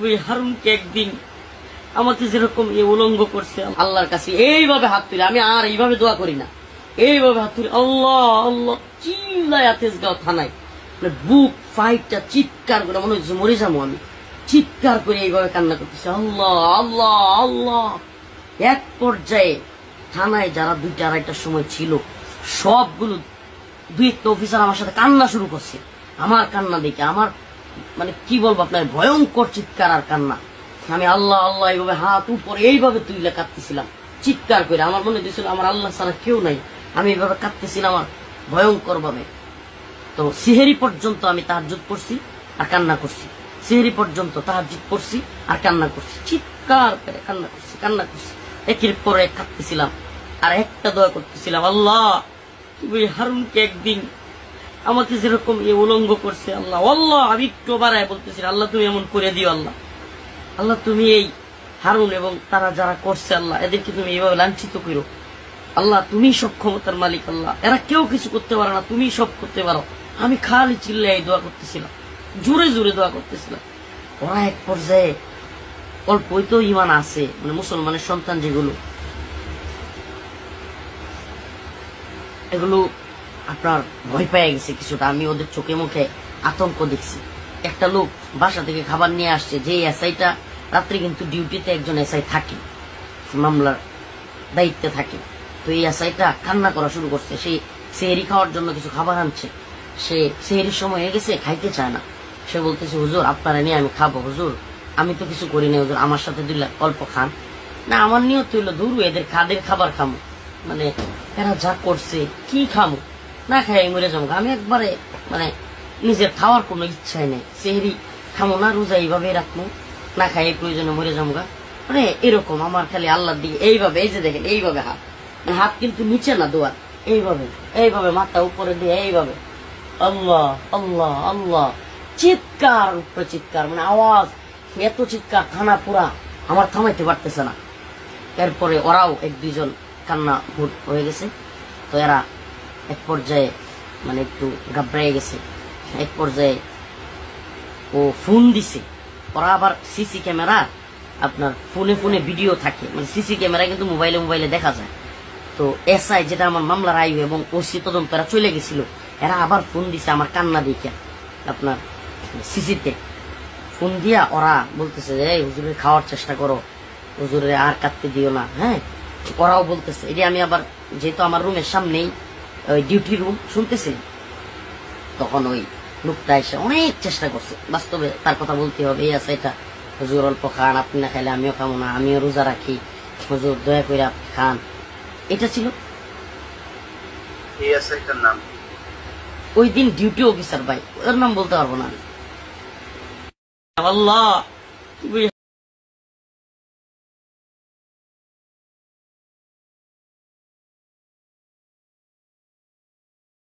ওই হারুনকে একদিন আমাকে যেরকম উলঙ্গ করছে আল্লাহর কাছে এইভাবে হাত তুলে, আমি আর এইভাবে দোয়া করি না, এইভাবে হাত তুলে আল্লাহ আল্লাহ চিল্লায় তেজগাঁও থানায় বুক ফাইটটা চিৎকার করে মনে হচ্ছে মরে যাবো আমি, চিৎকার করে এইভাবে কান্না করতেছে আল্লাহ আল্লাহ আল্লাহ। এক পর্যায়ে থানায় যারা 2টা-2:30টার সময় ছিল সবগুলো 2-1টা অফিসার আমার সাথে কান্না শুরু করছে। আমার কান্না দেখে আমার মানে কি বলবো আপনার ভয়ঙ্কর চিৎকার আর কান্না। আমি আল্লাহ আল্লাহ এইভাবে হাত উপরে এইভাবে তুইলে কাঁদতেছিলাম চিৎকার করে। আমার মনে হয়েছিল আমার আল্লাহ ছাড়া কেউ নাই, আমি এইভাবে কাঁদতেছিলাম আমার ভয়ঙ্কর ভাবে। তো সিহেরি পর্যন্ত আমি তাহাজ্জুদ পড়ছি আর কান্না করছি, সিহেরি পর্যন্ত তাহাজ্জুদ পড়ছি আর কান্না করছি, চিৎকার করে কান্না করছি একের পর এক কাঁদতেছিলাম আর একটা দোয়া করতেছিলাম আল্লাহ ওই হারুনকে একদিন আমাকে যেরকম উলঙ্গ করছে আল্লাহ আল্লাহ। আমি একটু বাড়ায় বলতেছিলাম আল্লাহ তুমি এমন করে দিও আল্লাহ, আল্লাহ তুমি এই হারুন এবং তারা যারা করছে আল্লাহ এদেরকে তুমি এইভাবে লাঞ্ছিত করো আল্লাহ, তুমি সব ক্ষমতার মালিক আল্লাহ, এরা কেউ কিছু করতে পারে না, তুমি সব করতে পারো। আমি খালি চিল্লাই দোয়া করতেছিলাম, জোরে জোরে দোয়া করতেছিলাম। ওরা এক পর্যায়ে অল্পই তো ইমান আছে, মানে মুসলমানের সন্তান যেগুলো, এগুলো আপনার ভয় পেয়ে গেছে কিছুটা। আমি ওদের চোখে মুখে আতঙ্ক দেখছি। একটা লোক বাসা থেকে খাবার নিয়ে আসছে, যে এসআইটা রাত্রে কিন্তু ডিউটিতে একজন এসআই থাকে, মামলার দায়িত্বে থাকে। তো এই এসআইটা কান্না করা শুরু করছে, সে সেহরি খাওয়ার জন্য কিছু খাবার আনছে, সে সেহরির সময় হয়ে গেছে খাইতে চায় না। সে বলতেছে হুজুর আপনারা নিয়ে আমি খাবো, হুজুর আমি তো কিছু করি না, হুজুর আমার সাথে দিলে অল্প খান না। আমার নিয়ত হইলো ধরু এদের খাবার খামো, মানে এরা যা করছে কি খামো, না খাই মরে যাবো। আমি একবারে মানে নিজের খাওয়ার কোনো ইচ্ছাই নেই, সেহরি খামো না, রোজা এইভাবে রাখবো, না খাই প্রয়োজনে মরে যাবো। মানে এরকম আমার খালি আল্লাহর দিকে এইভাবে, এই যে দেখেন এইভাবে হাত, মানে হাত কিন্তু নিচে না দোয়ার, এইভাবে এইভাবে মাথা উপরে দিয়ে এইভাবে আল্লাহ আল্লাহ আল্লাহ, চিৎকার উপরে চিৎকার, মানে আওয়াজ এত চিৎকার থানা পুরা আমার থামাইতে পারতেছে না। এরপরে ওরাও 1-2 জন কান্না হয়ে গেছে। তো এরা এক পর্যায়ে মানে একটু ঘাবড়াই গেছে। এক পর্যায়ে ও ফোন দিছে, ওরা আবার সিসি ক্যামেরা আপনার ফোনে ভিডিও থাকে, মানে সিসি ক্যামেরা কিন্তু মোবাইলে দেখা যায়। তো এসআই যেটা আমার মামলার আয়ু এবং ওসি তদন্তরা চলে গেছিল, এরা আবার ফোন দিছে আমার কান্না দেখে আপনার সিসিতে ফোন দিয়া ওরা বলতেছে যে হুজুরের খাওয়ার চেষ্টা করো, হুজুরের আর কাটতে দিও না। হ্যাঁ, ওরাও বলতেছে। এটি আমি আবার যেহেতু আমার রুমের সামনেই ওই ডিউটি রুম শুনতেছি, তখন ওই লোকটা এসে অনেক চেষ্টা করছে। বাস্তবে তার কথা বলতে হবে, এই আছে এটা হুজুর অল্প খান, আপনি না খাইলে আমিও খাবো না, আমিও রোজা রাখি, হুজুর দয়া করে আপনি খান। এটা ছিল নাম। ওই দিন ডিউটি অফিসার ভাই, ওর নাম বলতে পারবো না। আল্লাহ